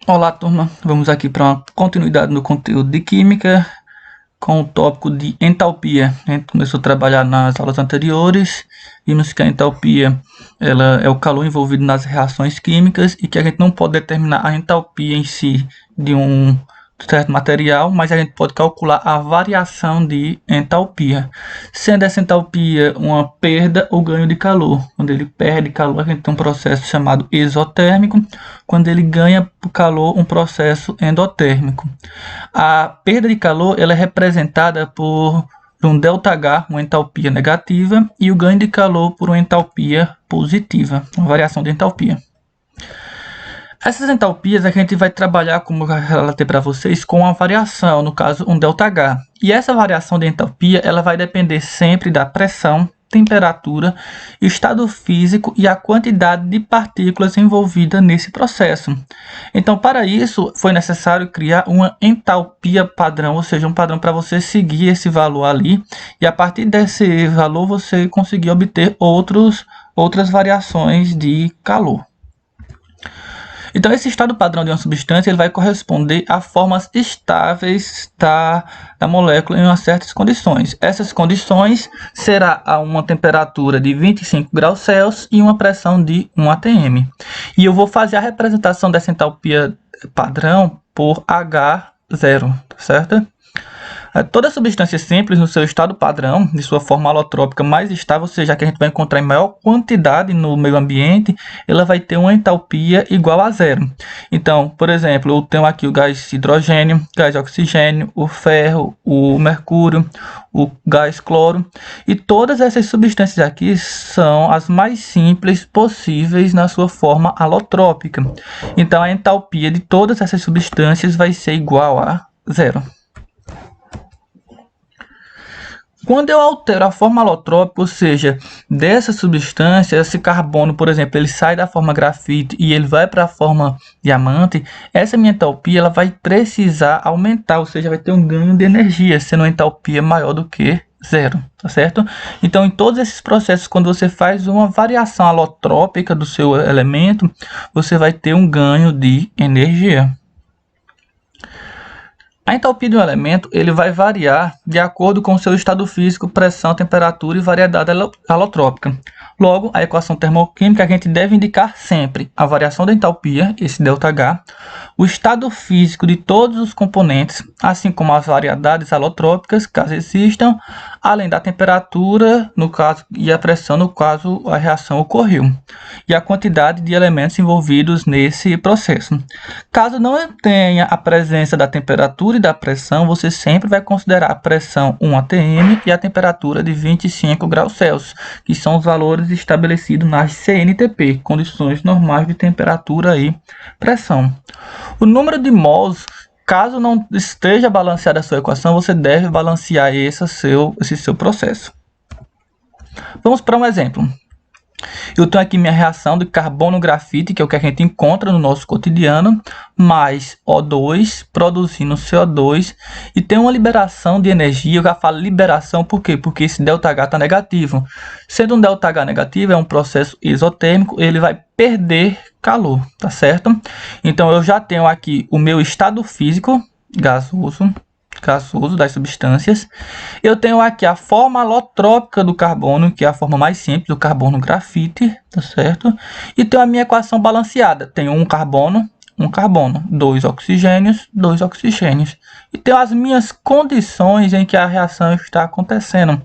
Olá, turma. Vamos aqui para uma continuidade no conteúdo de Química com o tópico de entalpia. A gente começou a trabalhar nas aulas anteriores, vimos que a entalpia ela é o calor envolvido nas reações químicas e que a gente não pode determinar a entalpia em si de um certo material, mas a gente pode calcular a variação de entalpia, sendo essa entalpia uma perda ou ganho de calor. Quando ele perde calor, a gente tem um processo chamado exotérmico, quando ele ganha calor, um processo endotérmico. A perda de calor ela é representada por um ΔH, uma entalpia negativa, e o ganho de calor por uma entalpia positiva, uma variação de entalpia. Essas entalpias a gente vai trabalhar, como eu relatei para vocês, com uma variação, no caso um ΔH. E essa variação de entalpia ela vai depender sempre da pressão, temperatura, estado físico e a quantidade de partículas envolvida nesse processo. Então, para isso, foi necessário criar uma entalpia padrão, ou seja, um padrão para você seguir esse valor ali, e a partir desse valor você conseguir obter outras variações de calor. Então, esse estado padrão de uma substância ele vai corresponder a formas estáveis da molécula em umas certas condições. Essas condições será a uma temperatura de 25 graus Celsius e uma pressão de 1 atm. E eu vou fazer a representação dessa entalpia padrão por H0, certo? Toda substância simples no seu estado padrão, de sua forma alotrópica mais estável, ou seja, que a gente vai encontrar em maior quantidade no meio ambiente, ela vai ter uma entalpia igual a zero. Então, por exemplo, eu tenho aqui o gás hidrogênio, gás oxigênio, o ferro, o mercúrio, o gás cloro, e todas essas substâncias aqui são as mais simples possíveis na sua forma alotrópica. Então, a entalpia de todas essas substâncias vai ser igual a zero. Quando eu altero a forma alotrópica, ou seja, dessa substância, esse carbono, por exemplo, ele sai da forma grafite e ele vai para a forma diamante, essa minha entalpia ela vai precisar aumentar, ou seja, vai ter um ganho de energia, sendo uma entalpia maior do que zero, tá certo? Então, em todos esses processos, quando você faz uma variação alotrópica do seu elemento, você vai ter um ganho de energia. A entalpia de um elemento ele vai variar de acordo com o seu estado físico, pressão, temperatura e variedade alotrópica. Logo, a equação termoquímica a gente deve indicar sempre a variação da entalpia, esse ΔH, o estado físico de todos os componentes, assim como as variedades alotrópicas, caso existam, além da temperatura, no caso, e a pressão, no caso a reação ocorreu, e a quantidade de elementos envolvidos nesse processo. Caso não tenha a presença da temperatura e da pressão, você sempre vai considerar a pressão 1 atm e a temperatura de 25 graus Celsius, que são os valores estabelecidos nas CNTP, condições normais de temperatura e pressão. O número de mols, caso não esteja balanceada a sua equação, você deve balancear esse seu processo. Vamos para um exemplo. Eu tenho aqui minha reação de carbono-grafite, que é o que a gente encontra no nosso cotidiano, mais O2, produzindo CO2, e tem uma liberação de energia. Eu já falo liberação por quê? Porque esse ΔH está negativo. Sendo um ΔH negativo, é um processo exotérmico, ele vai perder calor, tá certo? Então, eu já tenho aqui o meu estado físico, gasoso das substâncias. Eu tenho aqui a forma alotrópica do carbono, que é a forma mais simples, do carbono grafite, tá certo? E tenho a minha equação balanceada. Tenho um carbono, dois oxigênios. E tenho as minhas condições em que a reação está acontecendo,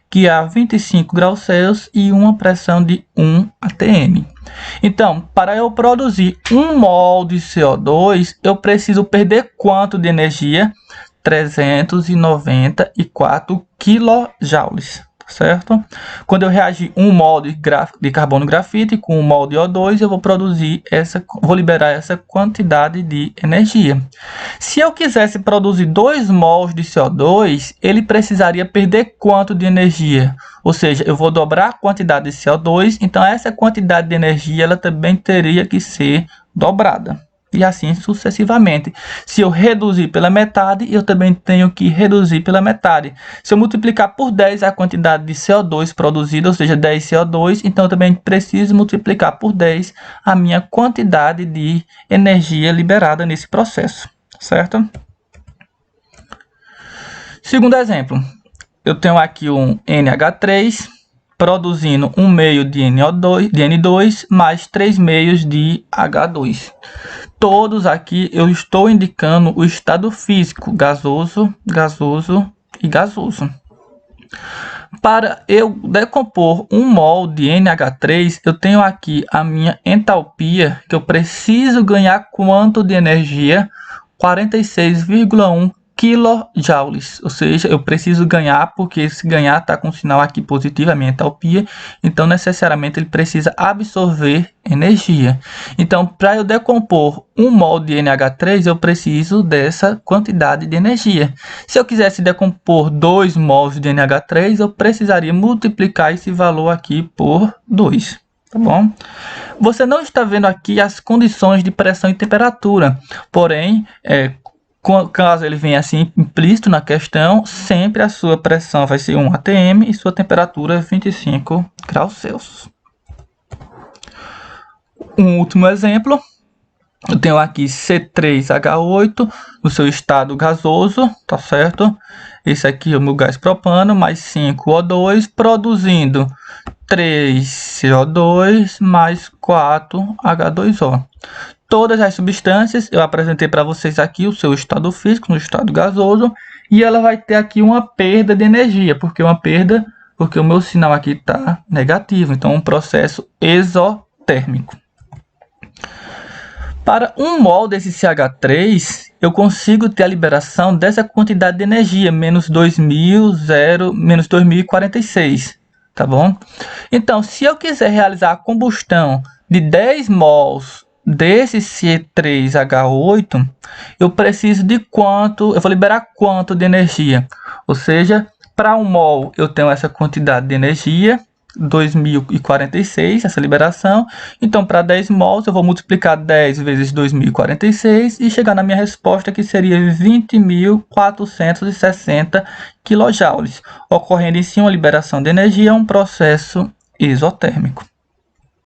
que é a 25 graus Celsius e uma pressão de 1 atm. Então, para eu produzir 1 mol de CO2, eu preciso perder quanto de energia? 394 kJ, certo? Quando eu reagir 1 mol de carbono grafite com 1 mol de O2, eu vou liberar essa quantidade de energia. Se eu quisesse produzir 2 mols de CO2, ele precisaria perder quanto de energia? Ou seja, eu vou dobrar a quantidade de CO2, então essa quantidade de energia ela também teria que ser dobrada. e assim sucessivamente. Se eu reduzir pela metade, eu também tenho que reduzir pela metade. Se eu multiplicar por 10 a quantidade de CO2 produzida, ou seja, 10 CO2, então eu também preciso multiplicar por 10 a minha quantidade de energia liberada nesse processo, certo? Segundo exemplo, eu tenho aqui um NH3 produzindo 1 meio de N2 mais 3 meios de H2. Todos aqui eu estou indicando o estado físico, gasoso, gasoso e gasoso. Para eu decompor 1 mol de NH3, eu tenho aqui a minha entalpia, que eu preciso ganhar quanto de energia? 46,1 kJ, ou seja, eu preciso ganhar, porque esse ganhar está com o sinal aqui positivo, a minha entalpia, então necessariamente ele precisa absorver energia. Então, para eu decompor 1 mol de NH3, eu preciso dessa quantidade de energia. Se eu quisesse decompor 2 mols de NH3, eu precisaria multiplicar esse valor aqui por 2. Tá bom? Você não está vendo aqui as condições de pressão e temperatura, porém, caso ele venha assim implícito na questão, sempre a sua pressão vai ser 1 atm e sua temperatura 25 graus Celsius. Um último exemplo, eu tenho aqui C3H8 no seu estado gasoso, tá certo? Esse aqui é o meu gás propano, mais 5O2, produzindo 3CO2 mais 4H2O. Todas as substâncias, eu apresentei para vocês aqui o seu estado físico, no estado gasoso, e ela vai ter aqui uma perda de energia, porque o meu sinal aqui está negativo, então um processo exotérmico. Para 1 mol desse CH3, eu consigo ter a liberação dessa quantidade de energia, menos 2046, tá bom? Então, se eu quiser realizar a combustão de 10 mols desse C3H8, eu preciso de quanto? Eu vou liberar quanto de energia? Ou seja, para 1 mol eu tenho essa quantidade de energia, 2046, essa liberação. Então, para 10 mols, eu vou multiplicar 10 vezes 2046 e chegar na minha resposta, que seria 20.460 kJ, ocorrendo em si uma liberação de energia, um processo exotérmico.